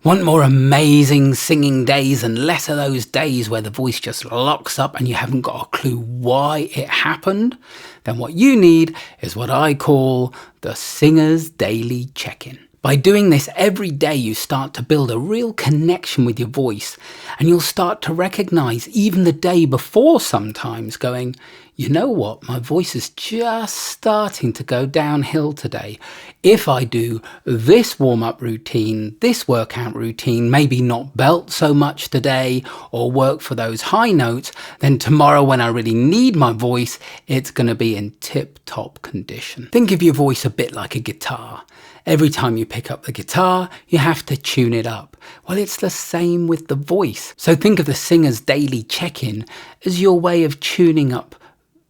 Want more amazing singing days and less of those days where the voice just locks up and you haven't got a clue why it happened? Then what you need is what I call the Singer's Daily Check-In. By doing this every day, you start to build a real connection with your voice, and you'll start to recognize even the day before sometimes going, you know what, my voice is just starting to go downhill today. If I do this warm-up routine, this workout routine, maybe not belt so much today or work for those high notes, then tomorrow when I really need my voice, it's going to be in tip-top condition. Think of your voice a bit like a guitar. Every time you pick up the guitar, you have to tune it up. Well, it's the same with the voice. So think of the Singer's Daily Check-In as your way of tuning up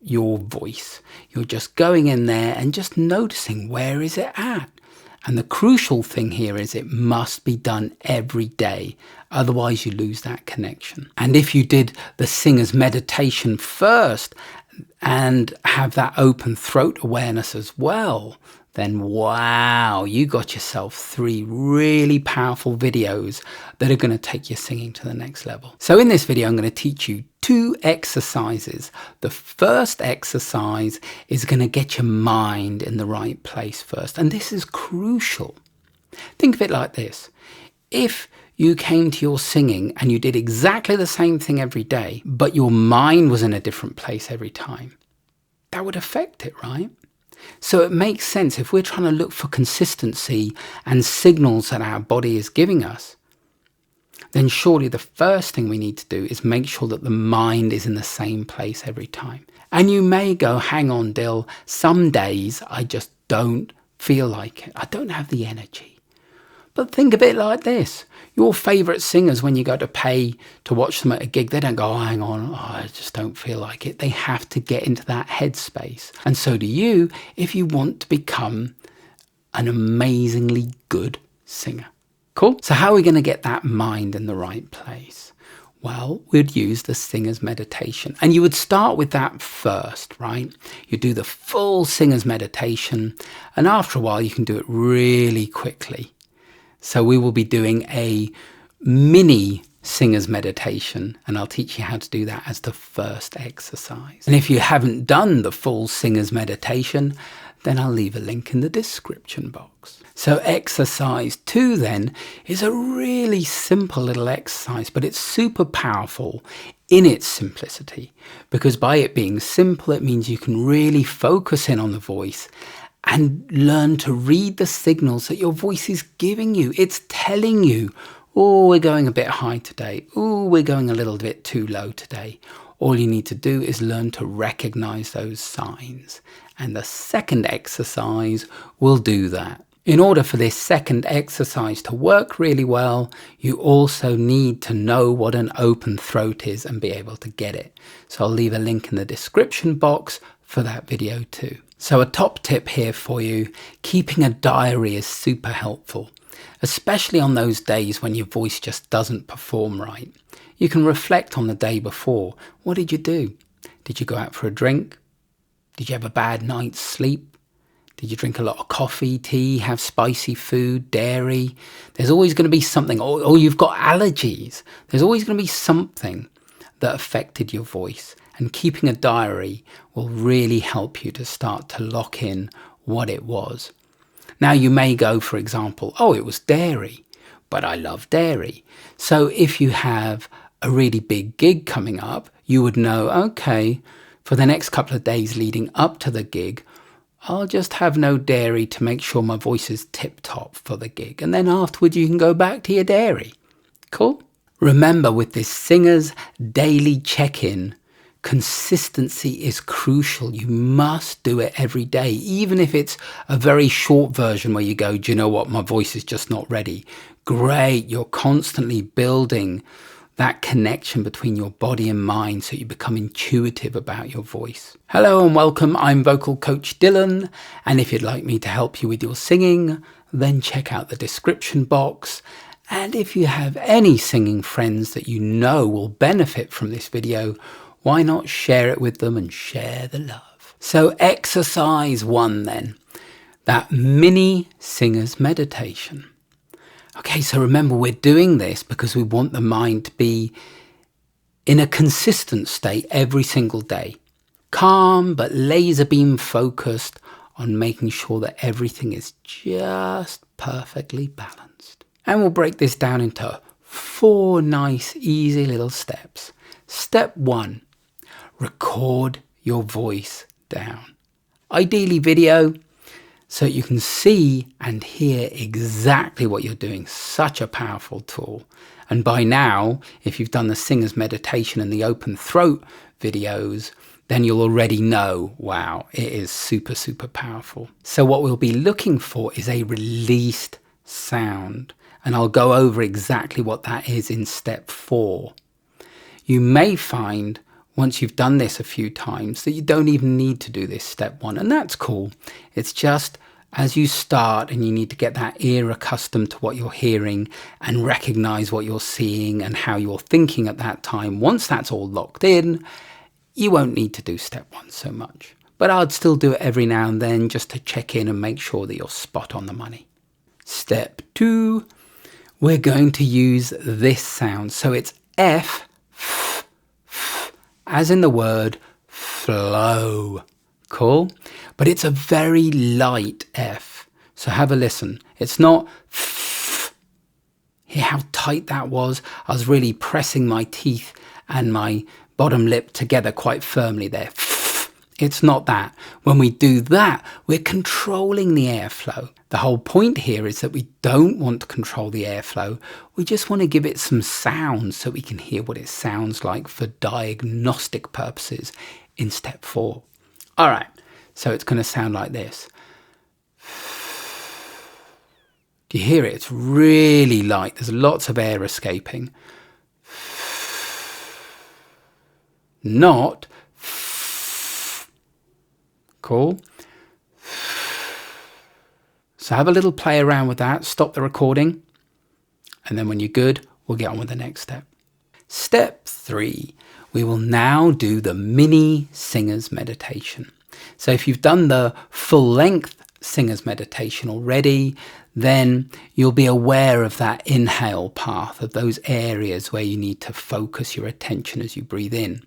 your voice. You're just going in there and just noticing where is it at. And the crucial thing here is it must be done every day. Otherwise you lose that connection. And if you did the Singer's Meditation first and have that open throat awareness as well, then wow, you got yourself 3 really powerful videos that are going to take your singing to the next level. So in this video, I'm going to teach you 2 exercises. The first exercise is going to get your mind in the right place first. And this is crucial. Think of it like this. If you came to your singing and you did exactly the same thing every day, but your mind was in a different place every time, that would affect it, right? So it makes sense if we're trying to look for consistency and signals that our body is giving us, then surely the first thing we need to do is make sure that the mind is in the same place every time. And you may go, hang on, Dill, some days I just don't feel like it. I don't have the energy. But think of it like this. Your favourite singers, when you go to pay to watch them at a gig, they don't go, oh, hang on, I just don't feel like it. They have to get into that headspace. And so do you if you want to become an amazingly good singer. Cool? So how are we going to get that mind in the right place? Well, we'd use the Singer's Meditation. And you would start with that first, right? You do the full Singer's Meditation. And after a while, you can do it really quickly. So we will be doing a mini Singer's Meditation, and I'll teach you how to do that as the first exercise. And if you haven't done the full Singer's Meditation, then I'll leave a link in the description box. So exercise 2 then is a really simple little exercise, but it's super powerful in its simplicity, because by it being simple, it means you can really focus in on the voice and learn to read the signals that your voice is giving you. It's telling you, oh, we're going a bit high today. Oh, we're going a little bit too low today. All you need to do is learn to recognize those signs. And the second exercise will do that. In order for this second exercise to work really well, you also need to know what an open throat is and be able to get it. So I'll leave a link in the description box for that video too. So a top tip here for you, keeping a diary is super helpful, especially on those days when your voice just doesn't perform right. You can reflect on the day before. What did you do? Did you go out for a drink? Did you have a bad night's sleep? Did you drink a lot of coffee, tea, have spicy food, dairy? There's always going to be something, or you've got allergies. There's always going to be something that affected your voice. And keeping a diary will really help you to start to lock in what it was. Now you may go, for example, oh, it was dairy, but I love dairy. So if you have a really big gig coming up, you would know, okay, for the next couple of days leading up to the gig, I'll just have no dairy to make sure my voice is tip-top for the gig. And then afterwards you can go back to your dairy. Cool? Remember, with this Singer's Daily Check-In, consistency is crucial. You must do it every day, even if it's a very short version where you go, do you know what, my voice is just not ready. Great, you're constantly building that connection between your body and mind so you become intuitive about your voice. Hello and welcome, I'm vocal coach Dylan, and if you'd like me to help you with your singing, then check out the description box. And if you have any singing friends that you know will benefit from this video, why not share it with them and share the love? So exercise 1 then, that mini Singer's Meditation. Okay, so remember, we're doing this because we want the mind to be in a consistent state every single day. Calm, but laser beam focused on making sure that everything is just perfectly balanced. And we'll break this down into 4 nice, easy little steps. Step 1, record your voice down. Ideally video, so you can see and hear exactly what you're doing. Such a powerful tool. And by now, if you've done the singer's meditation and the open throat videos, then you'll already know, wow, it is super, super powerful. So what we'll be looking for is a released sound. And I'll go over exactly what that is in step 4. You may find once you've done this a few times that you don't even need to do this step 1, and that's cool. It's just as you start and you need to get that ear accustomed to what you're hearing and recognize what you're seeing and how you're thinking at that time. Once that's all locked in, you won't need to do step 1 so much. But I'd still do it every now and then just to check in and make sure that you're spot on the money. Step 2, we're going to use this sound. So it's F, as in the word flow. Cool? But it's a very light F. So have a listen. It's not hear how tight that was. I was really pressing my teeth and my bottom lip together quite firmly there. It's not that. When we do that, we're controlling the airflow. The whole point here is that we don't want to control the airflow. We just want to give it some sound so we can hear what it sounds like for diagnostic purposes in step 4. All right, so it's going to sound like this. Do you hear it? It's really light. There's lots of air escaping. Not cool. So have a little play around with that. Stop the recording. And then when you're good, we'll get on with the next step. Step 3, we will now do the mini singer's meditation. So if you've done the full length singer's meditation already, then you'll be aware of that inhale path, of those areas where you need to focus your attention as you breathe in.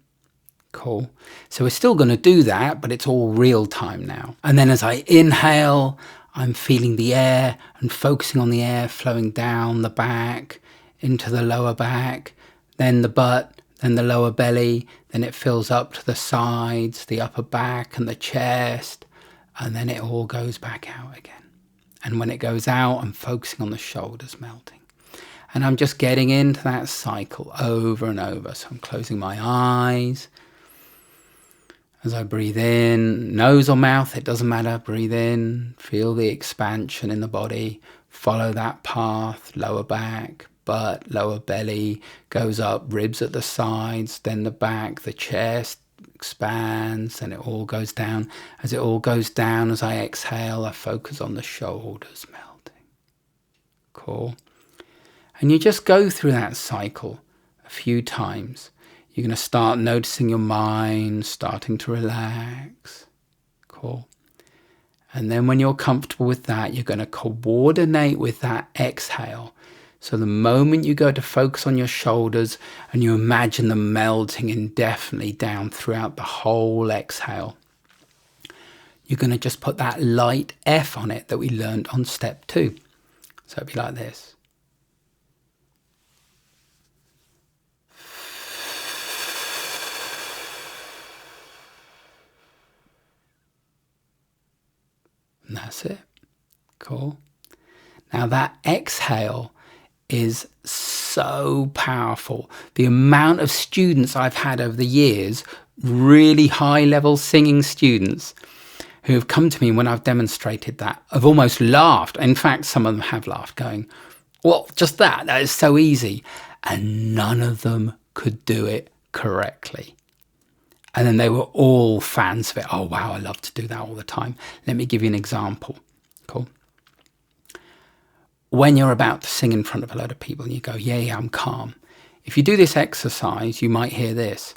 Cool. So we're still going to do that, but it's all real time now. And then as I inhale, I'm feeling the air and focusing on the air flowing down the back, into the lower back, then the butt, then the lower belly, then it fills up to the sides, the upper back and the chest, and then it all goes back out again. And when it goes out, I'm focusing on the shoulders melting. And I'm just getting into that cycle over and over. So I'm closing my eyes. As I breathe in, nose or mouth, it doesn't matter. Breathe in, feel the expansion in the body. Follow that path, lower back, butt, lower belly, goes up, ribs at the sides, then the back, the chest expands, and it all goes down. As it all goes down, as I exhale, I focus on the shoulders melting. Cool. And you just go through that cycle a few times. You're going to start noticing your mind starting to relax. Cool. And then when you're comfortable with that, you're going to coordinate with that exhale. So the moment you go to focus on your shoulders and you imagine them melting indefinitely down throughout the whole exhale, you're going to just put that light F on it that we learned on step 2. So it'd be like this. And that's it. Cool. Now that exhale is so powerful. The amount of students I've had over the years, really high level singing students who have come to me when I've demonstrated that, have almost laughed. In fact, some of them have laughed going, well, just that is so easy. And none of them could do it correctly. And then they were all fans of it. Oh, wow, I love to do that all the time. Let me give you an example. Cool. When you're about to sing in front of a load of people and you go, yeah, I'm calm. If you do this exercise, you might hear this.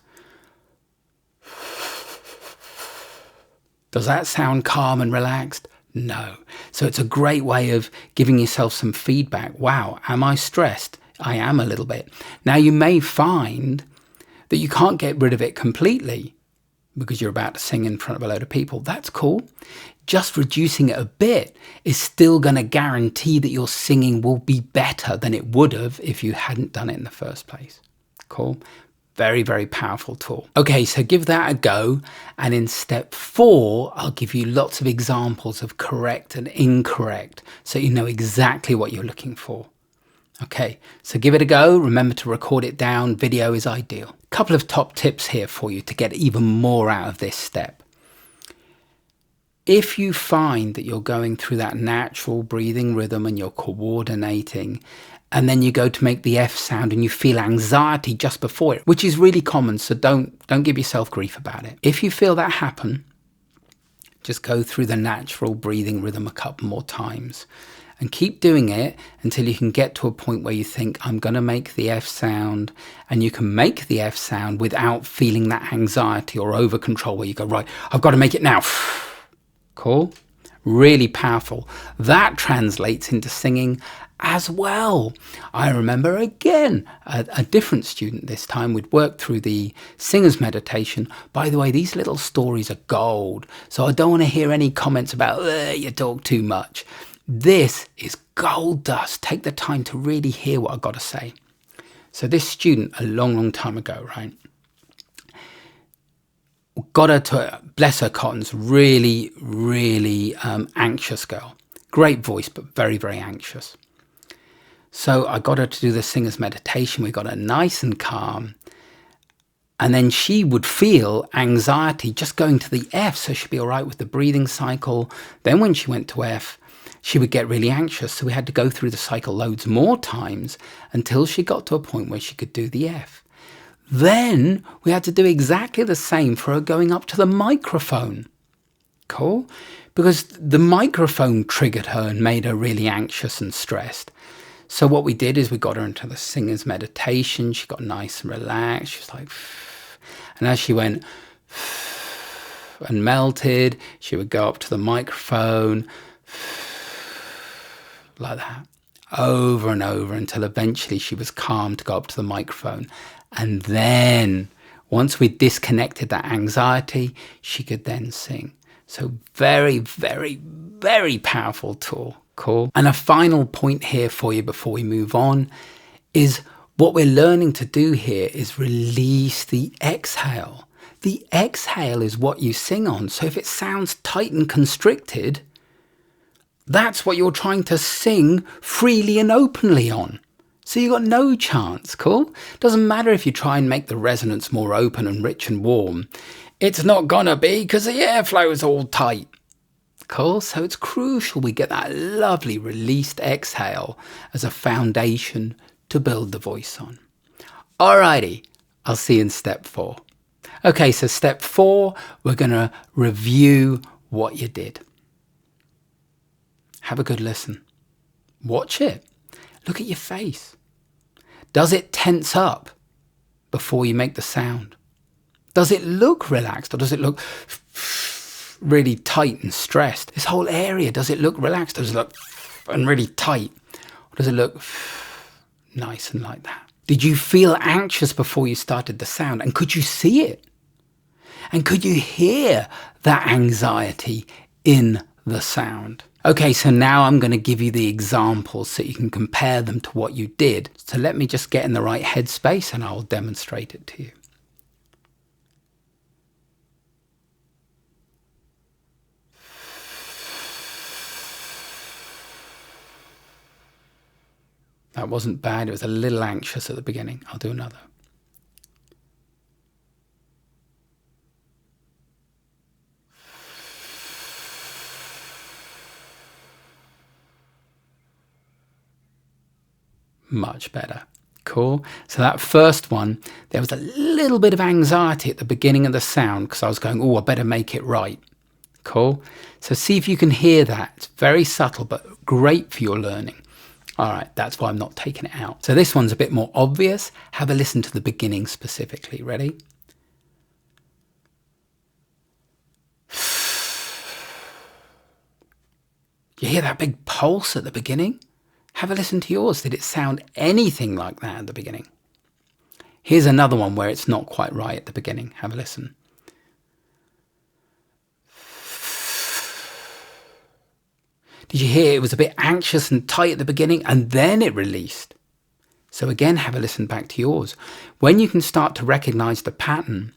Does that sound calm and relaxed? No. So it's a great way of giving yourself some feedback. Wow, am I stressed? I am a little bit. Now you may find that you can't get rid of it completely because you're about to sing in front of a load of people. That's cool. Just reducing it a bit is still going to guarantee that your singing will be better than it would have if you hadn't done it in the first place. Cool. Very, very powerful tool. Okay, so give that a go. And in step 4, I'll give you lots of examples of correct and incorrect so you know exactly what you're looking for. Okay, so give it a go. Remember to record it down. Video is ideal. Couple of top tips here for you to get even more out of this step. If you find that you're going through that natural breathing rhythm and you're coordinating, and then you go to make the F sound and you feel anxiety just before it, which is really common, so don't give yourself grief about it. If you feel that happen, just go through the natural breathing rhythm a couple more times and keep doing it until you can get to a point where you think, I'm going to make the F sound, and you can make the F sound without feeling that anxiety or over control where you go, right, I've got to make it now. Cool. Really powerful. That translates into singing as well. I remember again, a different student this time. We'd worked through the singer's meditation. By the way, these little stories are gold. So I don't want to hear any comments about, you talk too much. This is gold dust. Take the time to really hear what I've got to say. So this student, a long, long time ago, right, got her to, bless her cottons, really, really anxious girl. Great voice, but very, very anxious. So I got her to do the singer's meditation. We got her nice and calm. And then she would feel anxiety just going to the F, so she'd be all right with the breathing cycle. Then when she went to F, she would get really anxious. So we had to go through the cycle loads more times until she got to a point where she could do the F. Then we had to do exactly the same for her going up to the microphone. Cool? Because the microphone triggered her and made her really anxious and stressed. So what we did is we got her into the singer's meditation. She got nice and relaxed. She was like, and as she went and melted, she would go up to the microphone like that, over and over until eventually she was calm to go up to the microphone. And then once we disconnected that anxiety, she could then sing. So very, very, very powerful tool. Cool. And a final point here for you before we move on is what we're learning to do here is release the exhale. The exhale is what you sing on. So if it sounds tight and constricted, that's what you're trying to sing freely and openly on. So you've got no chance, cool? Doesn't matter if you try and make the resonance more open and rich and warm. It's not gonna be because the airflow is all tight. Cool? So it's crucial we get that lovely released exhale as a foundation to build the voice on. Alrighty, I'll see you in step 4. Okay, so step 4, we're gonna review what you did. Have a good listen. Watch it. Look at your face. Does it tense up before you make the sound? Does it look relaxed or does it look really tight and stressed? This whole area, does it look relaxed? Does it look and really tight? Or does it look nice and like that? Did you feel anxious before you started the sound? And could you see it? And could you hear that anxiety in the sound? Okay, so now I'm going to give you the examples so you can compare them to what you did. So let me just get in the right headspace and I'll demonstrate it to you. That wasn't bad. It was a little anxious at the beginning. I'll do another. Much better. Cool. So that first one, there was a little bit of anxiety at the beginning of the sound because I was going, oh, I better make it right. Cool. So see if you can hear that. It's very subtle, but great for your learning. All right, that's why I'm not taking it out. So this one's a bit more obvious. Have a listen to the beginning specifically. Ready? Do you hear that big pulse at the beginning? Have a listen to yours. Did it sound anything like that at the beginning? Here's another one where it's not quite right at the beginning. Have a listen. Did you hear it was a bit anxious and tight at the beginning and then it released? So again, have a listen back to yours. When you can start to recognize the pattern,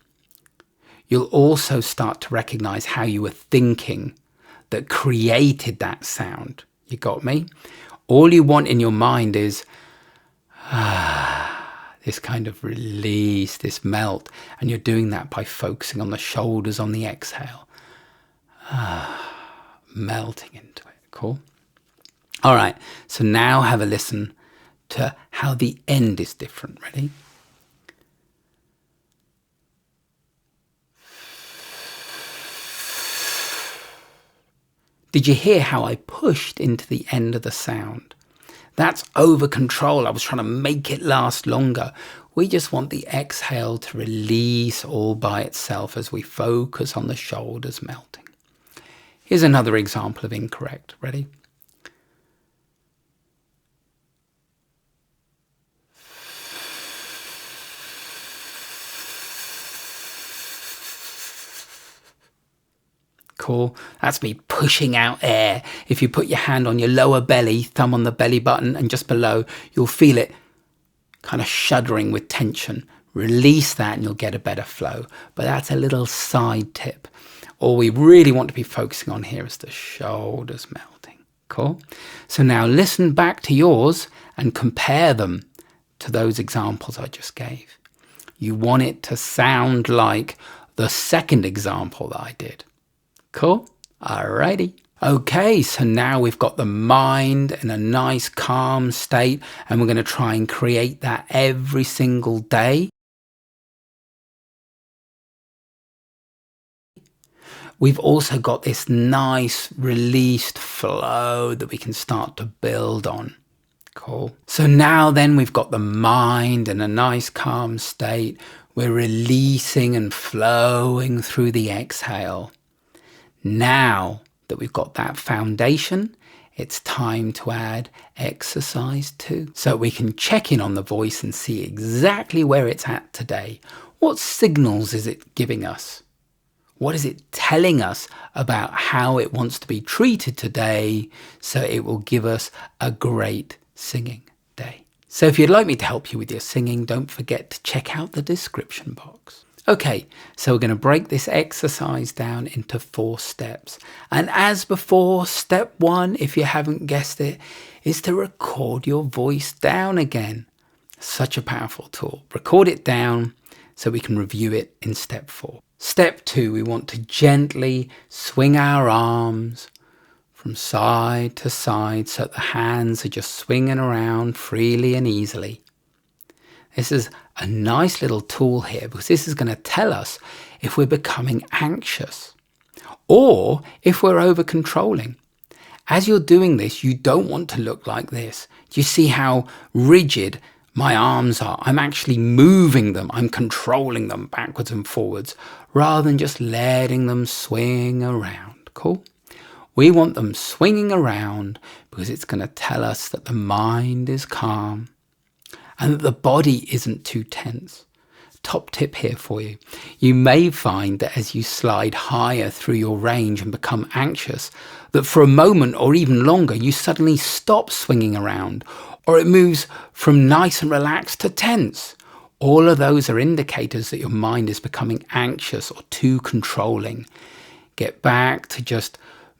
you'll also start to recognize how you were thinking that created that sound. You got me? All you want in your mind is this kind of release, this melt. And you're doing that by focusing on the shoulders on the exhale. Melting into it. Cool? All right. So now have a listen to how the end is different. Ready? Did you hear how I pushed into the end of the sound? That's over control. I was trying to make it last longer. We just want the exhale to release all by itself as we focus on the shoulders melting. Here's another example of incorrect. Ready? Cool. That's me pushing out air. If you put your hand on your lower belly, thumb on the belly button and just below, you'll feel it kind of shuddering with tension. Release that and you'll get a better flow. But that's a little side tip. All we really want to be focusing on here is the shoulders melting. Cool? So now listen back to yours and compare them to those examples I just gave. You want it to sound like the second example that I did. Cool? Alrighty. Okay, so now we've got the mind in a nice calm state and we're going to try and create that every single day. We've also got this nice released flow that we can start to build on. Cool. So now then we've got the mind in a nice calm state. We're releasing and flowing through the exhale. Now that we've got that foundation, it's time to add exercise 2. So we can check in on the voice and see exactly where it's at today. What signals is it giving us? What is it telling us about how it wants to be treated today so it will give us a great singing day? So if you'd like me to help you with your singing, don't forget to check out the description box. Okay, so we're going to break this exercise down into 4 steps. And as before, step 1, if you haven't guessed it, is to record your voice down again. Such a powerful tool. Record it down so we can review it in step 4. Step 2, we want to gently swing our arms from side to side so that the hands are just swinging around freely and easily. This is a nice little tool here because this is going to tell us if we're becoming anxious or if we're over-controlling. As you're doing this, you don't want to look like this. Do you see how rigid my arms are? I'm actually moving them. I'm controlling them backwards and forwards rather than just letting them swing around. Cool? We want them swinging around because it's going to tell us that the mind is calm and that the body isn't too tense. Top tip here for you. You may find that as you slide higher through your range and become anxious, that for a moment or even longer, you suddenly stop swinging around, or it moves from nice and relaxed to tense. All of those are indicators that your mind is becoming anxious or too controlling. Get back to just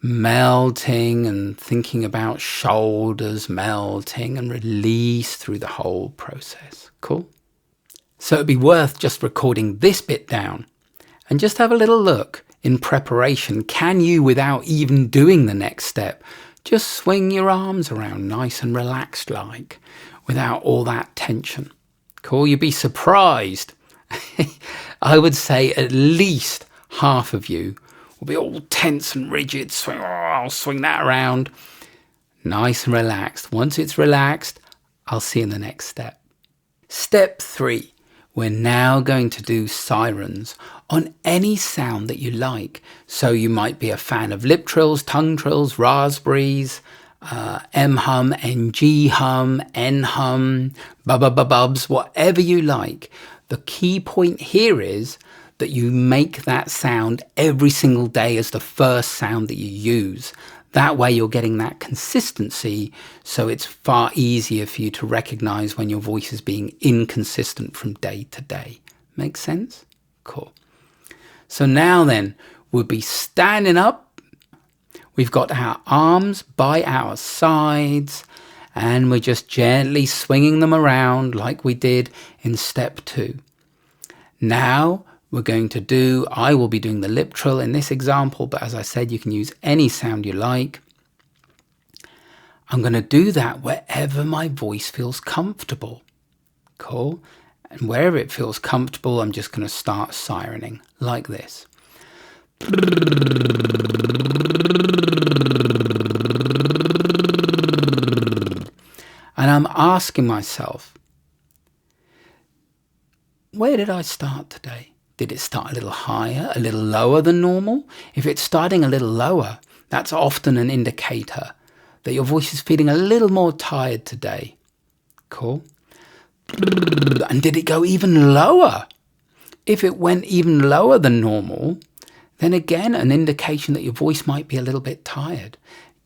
melting and thinking about shoulders melting and release through the whole process. Cool? So it'd be worth just recording this bit down and just have a little look in preparation. Can you, without even doing the next step, just swing your arms around nice and relaxed like, without all that tension? Cool? You'd be surprised. I would say at least half of you will be all tense and rigid. Swing, I'll swing that around. Nice and relaxed. Once it's relaxed, I'll see you in the next step. Step 3. we're now going to do sirens on any sound that you like. So you might be a fan of lip trills, tongue trills, raspberries, M hum, NG hum, N hum, bubs, whatever you like. The key point here is that you make that sound every single day as the first sound that you use. That way you're getting that consistency, so it's far easier for you to recognize when your voice is being inconsistent from day to day. Make sense? Cool. So now then, we'll be standing up. We've got our arms by our sides, and we're just gently swinging them around like we did in step 2. Now, I will be doing the lip trill in this example, but as I said, you can use any sound you like. I'm going to do that wherever my voice feels comfortable. Cool. And wherever it feels comfortable, I'm just going to start sirening like this. And I'm asking myself, where did I start today? Did it start a little higher, a little lower than normal? If it's starting a little lower, that's often an indicator that your voice is feeling a little more tired today. Cool. And did it go even lower? If it went even lower than normal, then again, an indication that your voice might be a little bit tired.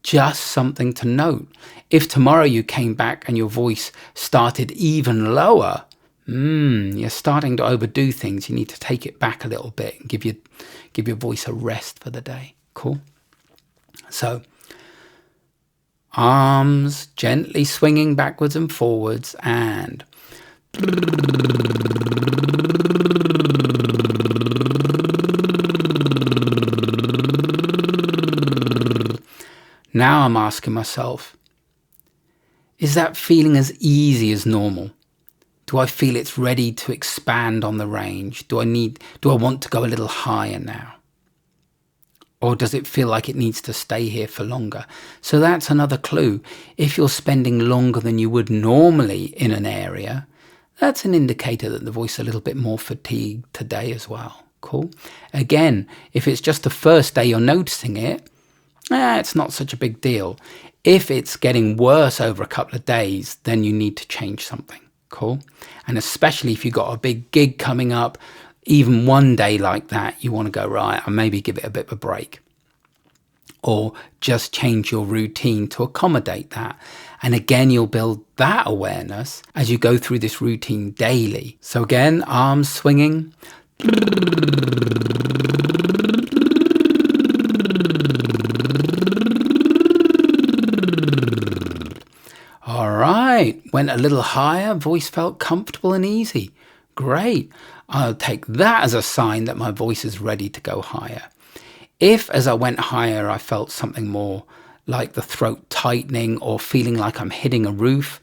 Just something to note. If tomorrow you came back and your voice started even lower, you're starting to overdo things. You need to take it back a little bit and give your voice a rest for the day. Cool. So, arms gently swinging backwards and forwards, and now I'm asking myself, is that feeling as easy as normal? Do I feel it's ready to expand on the range? Do I want to go a little higher now? Or does it feel like it needs to stay here for longer? So that's another clue. If you're spending longer than you would normally in an area, that's an indicator that the voice is a little bit more fatigued today as well. Cool. Again, if it's just the first day you're noticing it, it's not such a big deal. If it's getting worse over a couple of days, then you need to change something. Cool. And especially if you've got a big gig coming up, even one day like that, you want to go, right, and maybe give it a bit of a break. Or just change your routine to accommodate that. And again, you'll build that awareness as you go through this routine daily. So again, arms swinging. All right, went a little higher, voice felt comfortable and easy. Great. I'll take that as a sign that my voice is ready to go higher. If as I went higher, I felt something more like the throat tightening or feeling like I'm hitting a roof,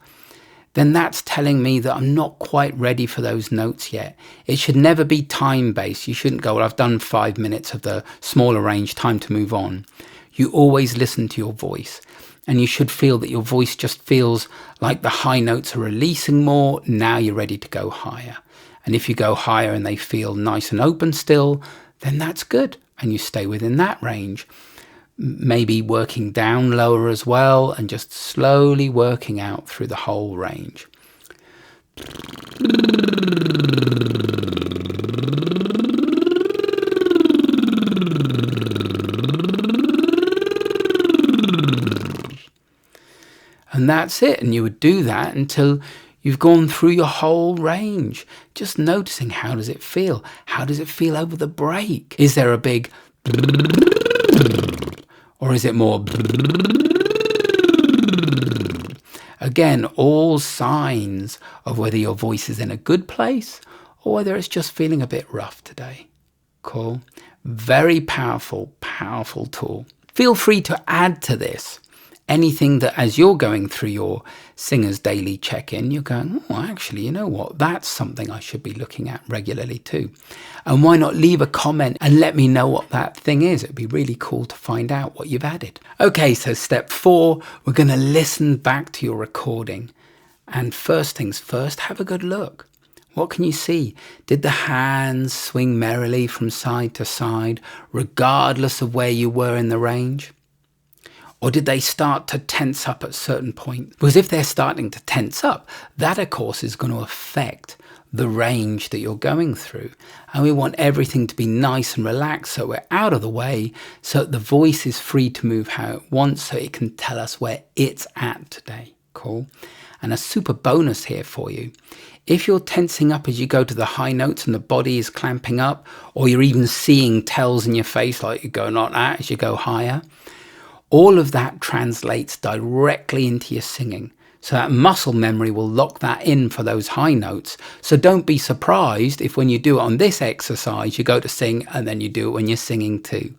then that's telling me that I'm not quite ready for those notes yet. It should never be time-based. You shouldn't go, well, I've done 5 minutes of the smaller range, time to move on. You always listen to your voice. And you should feel that your voice just feels like the high notes are releasing more. Now you're ready to go higher. And if you go higher and they feel nice and open still, then that's good. And you stay within that range. Maybe working down lower as well and just slowly working out through the whole range. And that's it. And you would do that until you've gone through your whole range. Just noticing, how does it feel? How does it feel over the break? Is there a big or is it more? Again, all signs of whether your voice is in a good place or whether it's just feeling a bit rough today. Cool. Very powerful, powerful tool. Feel free to add to this anything that as you're going through your Singer's Daily Check-In, you're going, oh, actually, you know what? That's something I should be looking at regularly too. And why not leave a comment and let me know what that thing is? It'd be really cool to find out what you've added. Okay, so step 4, we're going to listen back to your recording. And first things first, have a good look. What can you see? Did the hands swing merrily from side to side, regardless of where you were in the range? Or did they start to tense up at certain points? Because if they're starting to tense up, that of course is going to affect the range that you're going through. And we want everything to be nice and relaxed so we're out of the way, so that the voice is free to move how it wants, so it can tell us where it's at today. Cool. And a super bonus here for you. If you're tensing up as you go to the high notes and the body is clamping up, or you're even seeing tells in your face like you're going like that as you go higher, all of that translates directly into your singing. So that muscle memory will lock that in for those high notes. So don't be surprised if when you do it on this exercise, you go to sing and then you do it when you're singing too.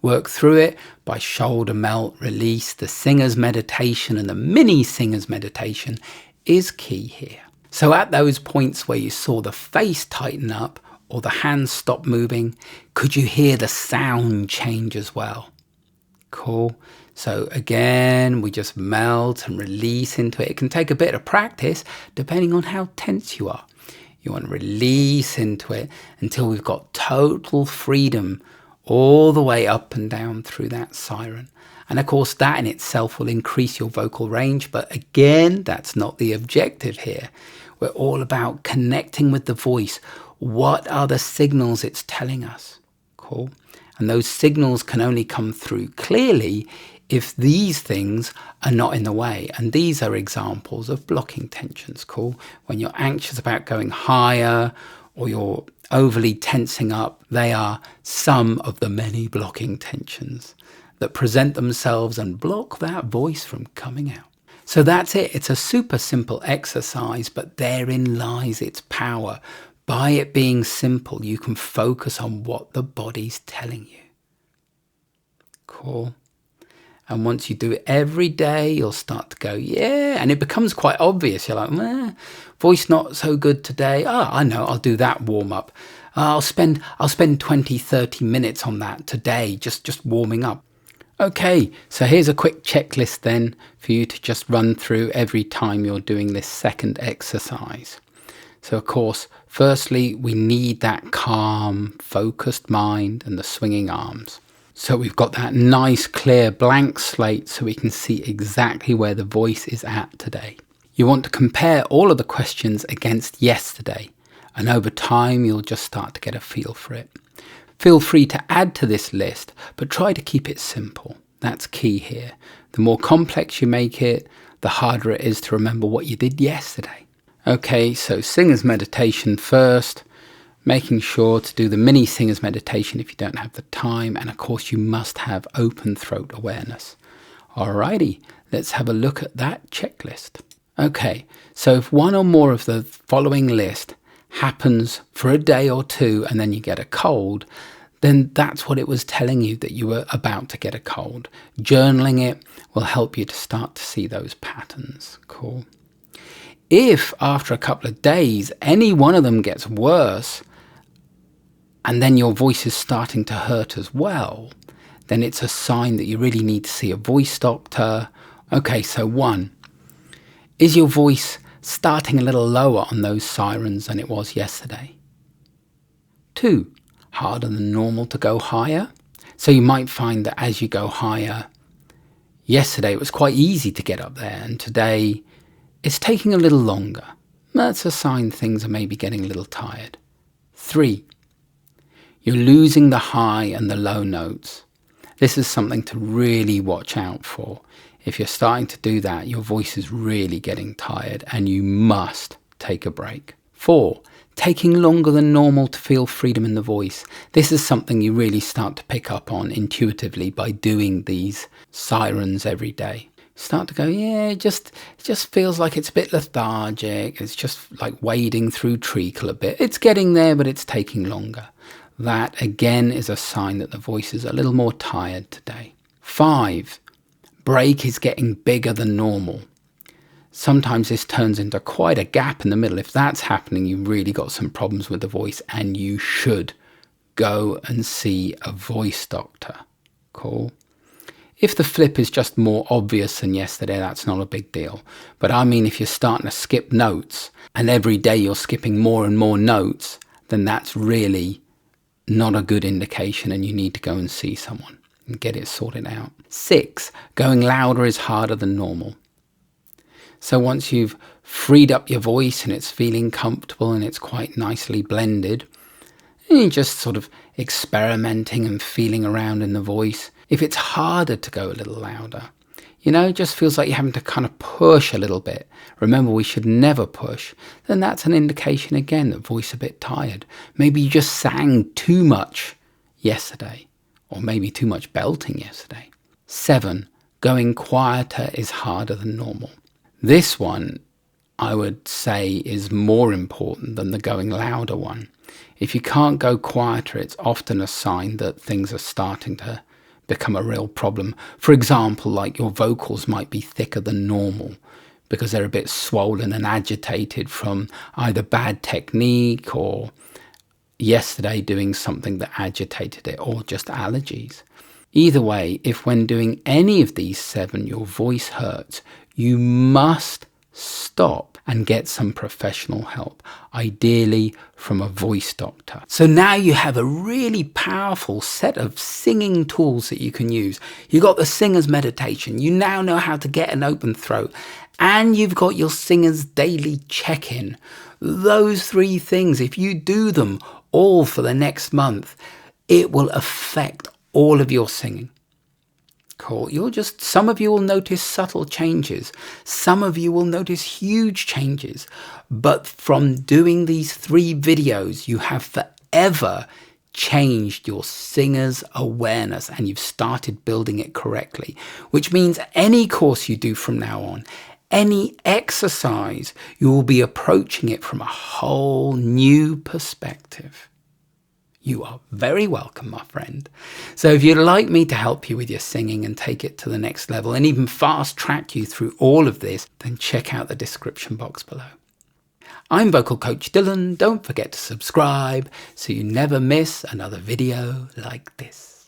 Work through it by shoulder melt, release. The singer's meditation and the mini singer's meditation is key here. So at those points where you saw the face tighten up or the hands stop moving, could you hear the sound change as well? Cool. So again, we just melt and release into it. It can take a bit of practice depending on how tense you are. You want to release into it until we've got total freedom all the way up and down through that siren. And of course, that in itself will increase your vocal range. But again, that's not the objective here. We're all about connecting with the voice. What are the signals it's telling us? Cool. And those signals can only come through clearly if these things are not in the way. And these are examples of blocking tensions. Cool. When you're anxious about going higher or you're overly tensing up, they are some of the many blocking tensions that present themselves and block that voice from coming out. So that's it. It's a super simple exercise, but therein lies its power. By it being simple, you can focus on what the body's telling you. Cool. And once you do it every day, you'll start to go, yeah. And it becomes quite obvious. You're like, voice not so good today. Oh, I know, I'll do that warm up. I'll spend 20, 30 minutes on that today, just warming up. Okay, so here's a quick checklist then for you to just run through every time you're doing this second exercise. So of course, firstly, we need that calm, focused mind and the swinging arms. So we've got that nice, clear, blank slate so we can see exactly where the voice is at today. You want to compare all of the questions against yesterday, and over time, you'll just start to get a feel for it. Feel free to add to this list, but try to keep it simple. That's key here. The more complex you make it, the harder it is to remember what you did yesterday. Okay, so singer's meditation first. Making sure to do the mini singer's meditation if you don't have the time. And of course, you must have open throat awareness. Alrighty, let's have a look at that checklist. Okay, so if one or more of the following list happens for a day or two and then you get a cold, then that's what it was telling you, that you were about to get a cold. Journaling it will help you to start to see those patterns. Cool. If after a couple of days, any one of them gets worse, and then your voice is starting to hurt as well, then it's a sign that you really need to see a voice doctor. Okay, so 1, is your voice starting a little lower on those sirens than it was yesterday? 2, harder than normal to go higher? So you might find that as you go higher, yesterday it was quite easy to get up there, and today it's taking a little longer. That's a sign things are maybe getting a little tired. 3, you're losing the high and the low notes. This is something to really watch out for. If you're starting to do that, your voice is really getting tired and you must take a break. 4, taking longer than normal to feel freedom in the voice. This is something you really start to pick up on intuitively by doing these sirens every day. Start to go, yeah, it just feels like it's a bit lethargic. It's just like wading through treacle a bit. It's getting there, but it's taking longer. That, again, is a sign that the voice is a little more tired today. 5, break is getting bigger than normal. Sometimes this turns into quite a gap in the middle. If that's happening, you've really got some problems with the voice and you should go and see a voice doctor. Cool. If the flip is just more obvious than yesterday, that's not a big deal. But I mean, if you're starting to skip notes and every day you're skipping more and more notes, then that's really not a good indication and you need to go and see someone and get it sorted out. 6, going louder is harder than normal. So once you've freed up your voice and it's feeling comfortable and it's quite nicely blended, and you're just sort of experimenting and feeling around in the voice, if it's harder to go a little louder, it just feels like you're having to kind of push a little bit. Remember, we should never push. Then that's an indication again that voice a bit tired. Maybe you just sang too much yesterday, or maybe too much belting yesterday. 7, going quieter is harder than normal. This one, I would say, is more important than the going louder one. If you can't go quieter, it's often a sign that things are starting to become a real problem. For example, like your vocals might be thicker than normal because they're a bit swollen and agitated from either bad technique or yesterday doing something that agitated it, or just allergies. Either way, if when doing any of these 7 your voice hurts, you must stop and get some professional help, ideally from a voice doctor. So now you have a really powerful set of singing tools that you can use. You've got the singer's meditation. You now know how to get an open throat. And you've got your singer's daily check-in. Those 3 things, if you do them all for the next month, it will affect all of your singing. Cool. Some of you will notice subtle changes. Some of you will notice huge changes. But from doing these 3 videos, you have forever changed your singer's awareness and you've started building it correctly, which means any course you do from now on, any exercise, you will be approaching it from a whole new perspective. You are very welcome, my friend. So if you'd like me to help you with your singing and take it to the next level and even fast track you through all of this, then check out the description box below. I'm Vocal Coach Dylan. Don't forget to subscribe so you never miss another video like this.